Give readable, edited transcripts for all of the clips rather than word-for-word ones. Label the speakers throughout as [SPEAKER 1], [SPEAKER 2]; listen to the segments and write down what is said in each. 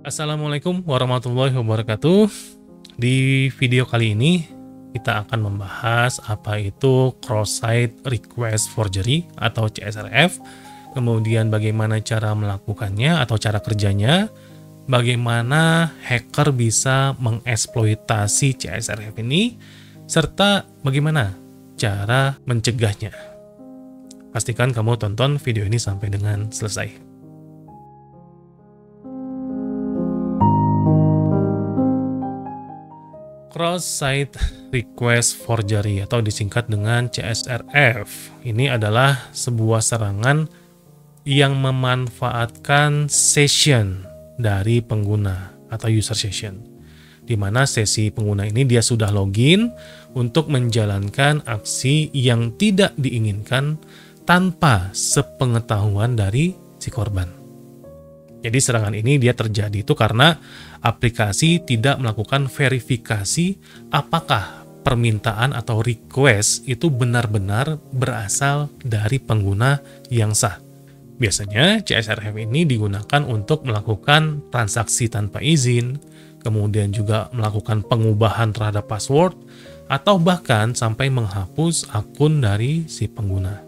[SPEAKER 1] Assalamualaikum warahmatullahi wabarakatuh. Di video kali ini kita akan membahas apa itu cross-site request forgery atau CSRF, kemudian bagaimana cara melakukannya atau cara kerjanya, bagaimana hacker bisa mengeksploitasi CSRF ini, serta bagaimana cara mencegahnya. Pastikan kamu tonton video ini sampai dengan selesai. Cross-site request forgery atau disingkat dengan CSRF. Ini adalah sebuah serangan yang memanfaatkan session dari pengguna atau user session, di mana sesi pengguna ini dia sudah login untuk menjalankan aksi yang tidak diinginkan tanpa sepengetahuan dari si korban. Jadi serangan ini dia terjadi itu karena aplikasi tidak melakukan verifikasi apakah permintaan atau request itu benar-benar berasal dari pengguna yang sah. Biasanya CSRF ini digunakan untuk melakukan transaksi tanpa izin, kemudian juga melakukan pengubahan terhadap password, atau bahkan sampai menghapus akun dari si pengguna.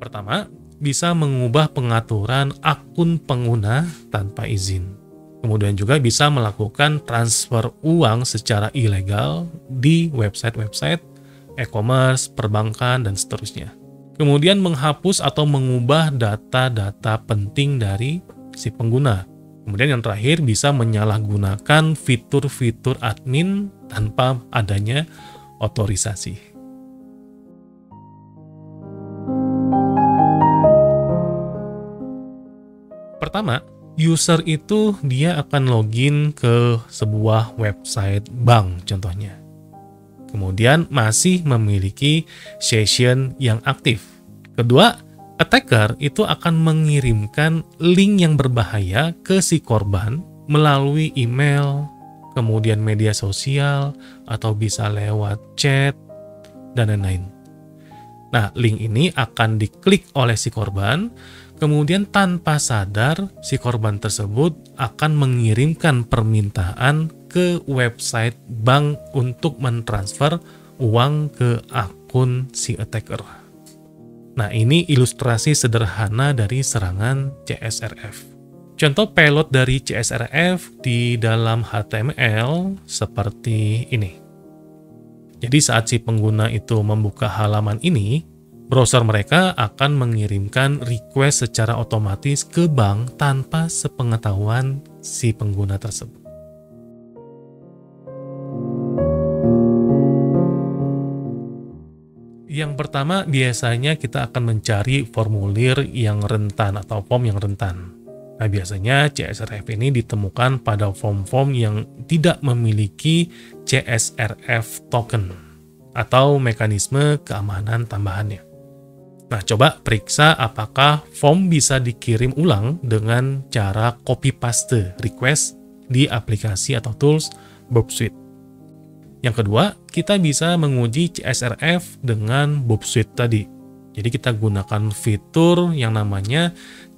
[SPEAKER 1] Pertama, bisa mengubah pengaturan akun pengguna tanpa izin. Kemudian juga bisa melakukan transfer uang secara ilegal di website-website e-commerce, perbankan, dan seterusnya. Kemudian menghapus atau mengubah data-data penting dari si pengguna. Kemudian yang terakhir bisa menyalahgunakan fitur-fitur admin tanpa adanya otorisasi. Pertama, user itu dia akan login ke sebuah website bank contohnya. Kemudian masih memiliki session yang aktif. Kedua, attacker itu akan mengirimkan link yang berbahaya ke si korban melalui email, kemudian media sosial, atau bisa lewat chat, dan lain-lain. Nah, link ini akan diklik oleh si korban, kemudian tanpa sadar si korban tersebut akan mengirimkan permintaan ke website bank untuk mentransfer uang ke akun si attacker. Nah, ini ilustrasi sederhana dari serangan CSRF. Contoh payload dari CSRF di dalam HTML seperti ini. Jadi saat si pengguna itu membuka halaman ini, browser mereka akan mengirimkan request secara otomatis ke bank tanpa sepengetahuan si pengguna tersebut. Yang pertama, biasanya kita akan mencari formulir yang rentan atau form yang rentan. Nah, biasanya CSRF ini ditemukan pada form-form yang tidak memiliki CSRF token atau mekanisme keamanan tambahannya. Nah, coba periksa apakah form bisa dikirim ulang dengan cara copy-paste request di aplikasi atau tools Burp-Suite. Yang kedua, kita bisa menguji CSRF dengan Burp-Suite tadi. Jadi kita gunakan fitur yang namanya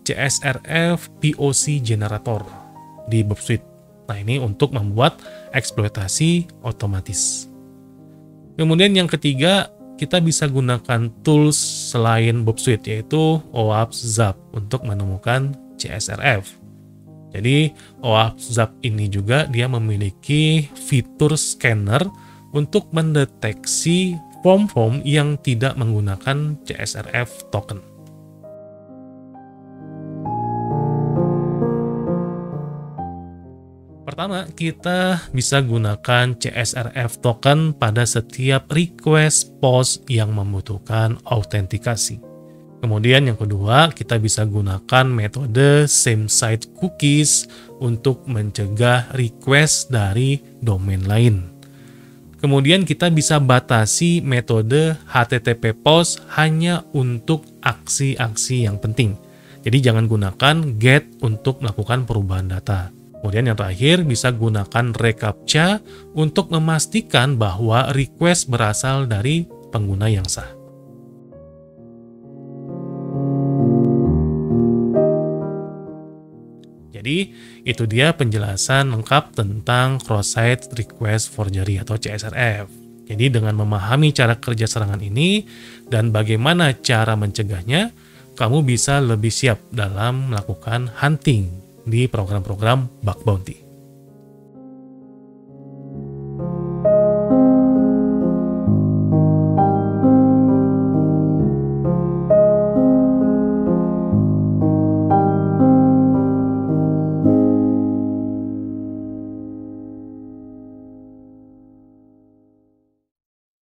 [SPEAKER 1] CSRF POC Generator di Burp-Suite. Nah, ini untuk membuat eksploitasi otomatis. Kemudian yang ketiga, kita bisa gunakan tools selain Burp-Suite, yaitu OWASP Zap untuk menemukan CSRF. Jadi OWASP Zap ini juga dia memiliki fitur scanner untuk mendeteksi form-form yang tidak menggunakan CSRF token. Pertama, kita bisa gunakan CSRF token pada setiap request post yang membutuhkan autentikasi. Kemudian yang kedua, kita bisa gunakan metode same site cookies untuk mencegah request dari domain lain. Kemudian kita bisa batasi metode HTTP post hanya untuk aksi-aksi yang penting. Jadi jangan gunakan GET untuk melakukan perubahan data. Kemudian yang terakhir, bisa gunakan reCAPTCHA untuk memastikan bahwa request berasal dari pengguna yang sah. Jadi itu dia penjelasan lengkap tentang cross-site request forgery atau CSRF. Jadi dengan memahami cara kerja serangan ini dan bagaimana cara mencegahnya, kamu bisa lebih siap dalam melakukan hunting di program-program bug bounty.